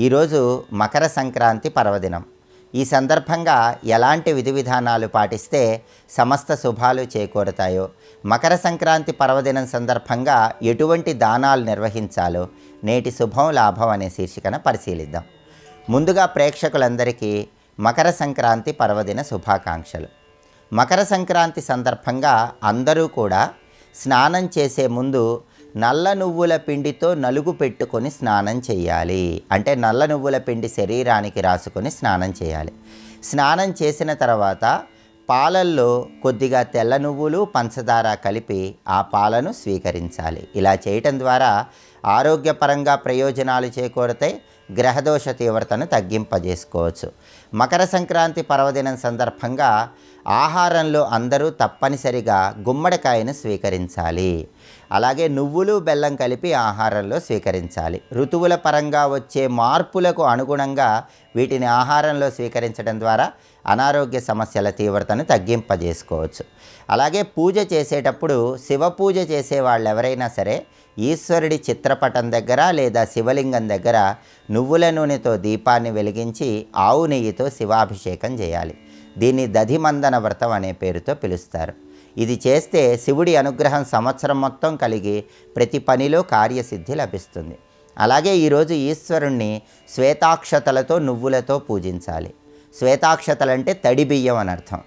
ఈరోజు మకర సంక్రాంతి పర్వదినం. ఈ సందర్భంగా ఎలాంటి విధి విధానాలు పాటిస్తే సమస్త శుభాలు చేకూరుతాయో, మకర సంక్రాంతి పర్వదినం సందర్భంగా ఎటువంటి దానాలు నిర్వహించాలో నేటి శుభం లాభం అనే శీర్షికన పరిశీలిద్దాం. ముందుగా ప్రేక్షకులందరికీ మకర సంక్రాంతి పర్వదిన శుభాకాంక్షలు. మకర సంక్రాంతి సందర్భంగా అందరూ కూడా స్నానం చేసే ముందు నల్ల నువ్వుల పిండితో నలుగు పెట్టుకొని స్నానం చేయాలి. అంటే నల్ల నువ్వుల పిండి శరీరానికి రాసుకొని స్నానం చేయాలి. స్నానం చేసిన తర్వాత పాలల్లో కొద్దిగా తెల్ల నువ్వులు పంచదార కలిపి ఆ పాలను స్వీకరించాలి. ఇలా చేయటం ద్వారా ఆరోగ్యపరంగా ప్రయోజనాలు చేకూరతాయి, గ్రహదోష తీవ్రతను తగ్గింపజేసుకోవచ్చు. మకర సంక్రాంతి పర్వదినం సందర్భంగా ఆహారంలో అందరూ తప్పనిసరిగా గుమ్మడికాయను స్వీకరించాలి. అలాగే నువ్వులు బెల్లం కలిపి ఆహారంలో స్వీకరించాలి. ఋతువుల పరంగా వచ్చే మార్పులకు అనుగుణంగా వీటిని ఆహారంలో స్వీకరించడం ద్వారా అనారోగ్య సమస్యల తీవ్రతను తగ్గింపజేసుకోవచ్చు. అలాగే పూజ చేసేటప్పుడు శివ పూజ చేసే వాళ్ళు ఎవరైనా సరే ఈశ్వరుడి చిత్రపటం దగ్గర లేదా శివలింగం దగ్గర నువ్వుల నూనెతో దీపాన్ని వెలిగించి ఆవు నెయ్యితో శివాభిషేకం చేయాలి. దీన్ని దధిమందన వ్రతం అనే పేరుతో పిలుస్తారు. ఇది చేస్తే శివుడి అనుగ్రహం సంవత్సరం మొత్తం కలిగి ప్రతి పనిలో కార్యసిద్ధి లభిస్తుంది. అలాగే ఈరోజు ఈశ్వరుణ్ణి శ్వేతాక్షతలతో నువ్వులతో పూజించాలి. శ్వేతాక్షతలంటే తడి బియ్యం అని అర్థం.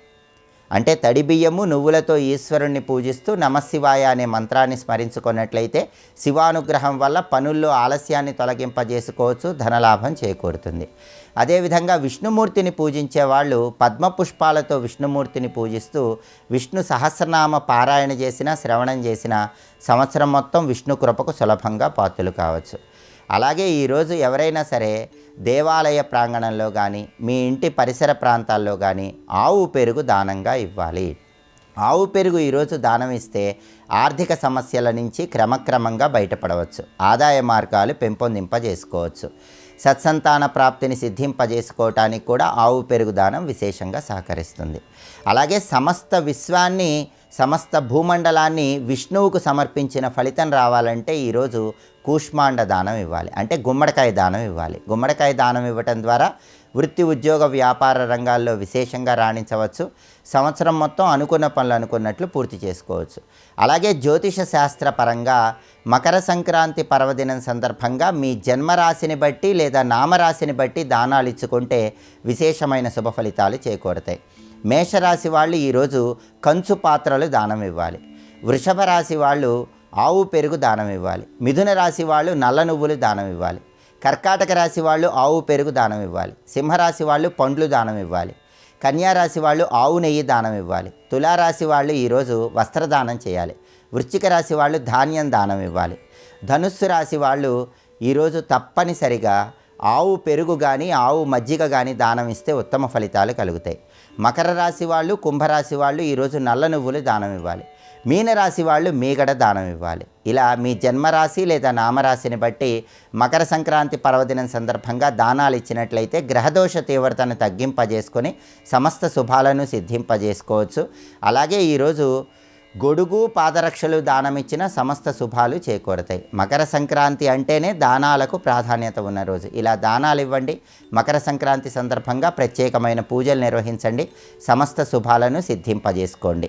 అంటే తడి బియ్యము నువ్వులతో ఈశ్వరుణ్ణి పూజిస్తూ నమశివాయ అనే మంత్రాన్ని స్మరించుకున్నట్లయితే శివానుగ్రహం వల్ల పనుల్లో ఆలస్యాన్ని తొలగింపజేసుకోవచ్చు, ధనలాభం చేకూరుతుంది. అదేవిధంగా విష్ణుమూర్తిని పూజించే వాళ్ళు పద్మపుష్పాలతో విష్ణుమూర్తిని పూజిస్తూ విష్ణు సహస్రనామ పారాయణ చేసినా శ్రవణం చేసినా సంవత్సరం మొత్తం విష్ణు కృపకు సులభంగా పాత్రలు కావచ్చు. అలాగే ఈరోజు ఎవరైనా సరే దేవాలయ ప్రాంగణంలో కానీ మీ ఇంటి పరిసర ప్రాంతాల్లో కానీ ఆవు పెరుగు దానంగా ఇవ్వాలి. ఆవు పెరుగు ఈరోజు దానం ఇస్తే ఆర్థిక సమస్యల నుంచి క్రమక్రమంగా బయటపడవచ్చు, ఆదాయ మార్గాలు పెంపొందింపజేసుకోవచ్చు. సత్సంతాన ప్రాప్తిని సిద్ధింపజేసుకోవటానికి కూడా ఆవు పెరుగు దానం విశేషంగా సహకరిస్తుంది. అలాగే సమస్త విశ్వాన్ని సమస్త భూమండలాన్ని విష్ణువుకు సమర్పించిన ఫలితం రావాలంటే ఈరోజు కూష్మాండ దానం ఇవ్వాలి. అంటే గుమ్మడికాయ దానం ఇవ్వాలి. గుమ్మడికాయ దానం ఇవ్వటం ద్వారా వృత్తి ఉద్యోగ వ్యాపార రంగాల్లో విశేషంగా రాణించవచ్చు. సంవత్సరం మొత్తం అనుకున్న పనులు అనుకున్నట్లు పూర్తి చేసుకోవచ్చు. అలాగే జ్యోతిష శాస్త్ర పరంగా మకర సంక్రాంతి పర్వదినం సందర్భంగా మీ జన్మరాశిని బట్టి లేదా నామరాశిని బట్టి దానాలు ఇచ్చుకుంటే విశేషమైన శుభ ఫలితాలు చేకూరుతాయి. మేషరాశి వాళ్ళు ఈరోజు కంచు పాత్రలు దానం ఇవ్వాలి. వృషభ రాశి వాళ్ళు ఆవు పెరుగు దానం ఇవ్వాలి. మిథున రాశి వాళ్ళు నల్ల నువ్వులు దానం ఇవ్వాలి. కర్కాటక రాశి వాళ్ళు ఆవు పెరుగు దానం ఇవ్వాలి. సింహరాశి వాళ్ళు పండ్లు దానం ఇవ్వాలి. కన్యారాశి వాళ్ళు ఆవు నెయ్యి దానం ఇవ్వాలి. తులారాశి వాళ్ళు ఈరోజు వస్త్రదానం చేయాలి. వృశ్చిక రాశి వాళ్ళు ధాన్యం దానం ఇవ్వాలి. ధనుస్సు రాశి వాళ్ళు ఈరోజు తప్పనిసరిగా ఆవు పెరుగు కానీ ఆవు మజ్జిగ కానీ దానం ఇస్తే ఉత్తమ ఫలితాలు కలుగుతాయి. మకర రాశి వాళ్ళు కుంభరాశి వాళ్ళు ఈరోజు నల్ల నువ్వులు దానం ఇవ్వాలి. మీనరాశి వాళ్ళు మీగడ దానం ఇవ్వాలి. ఇలా మీ జన్మరాశి లేదా నామరాశిని బట్టి మకర సంక్రాంతి పర్వదినం సందర్భంగా దానాలు ఇచ్చినట్లయితే గ్రహదోష తీవ్రతను తగ్గింపజేసుకొని సమస్త శుభాలను సిద్ధింపజేసుకోవచ్చు. అలాగే ఈరోజు గొడుగు పాదరక్షలు దానమిచ్చిన సమస్త శుభాలు చేకూరతాయి. మకర సంక్రాంతి అంటేనే దానాలకు ప్రాధాన్యత ఉన్న రోజు. ఇలా దానాలు ఇవ్వండి. మకర సంక్రాంతి సందర్భంగా ప్రత్యేకమైన పూజలు నిర్వహించండి. సమస్త శుభాలను సిద్ధింపజేసుకోండి.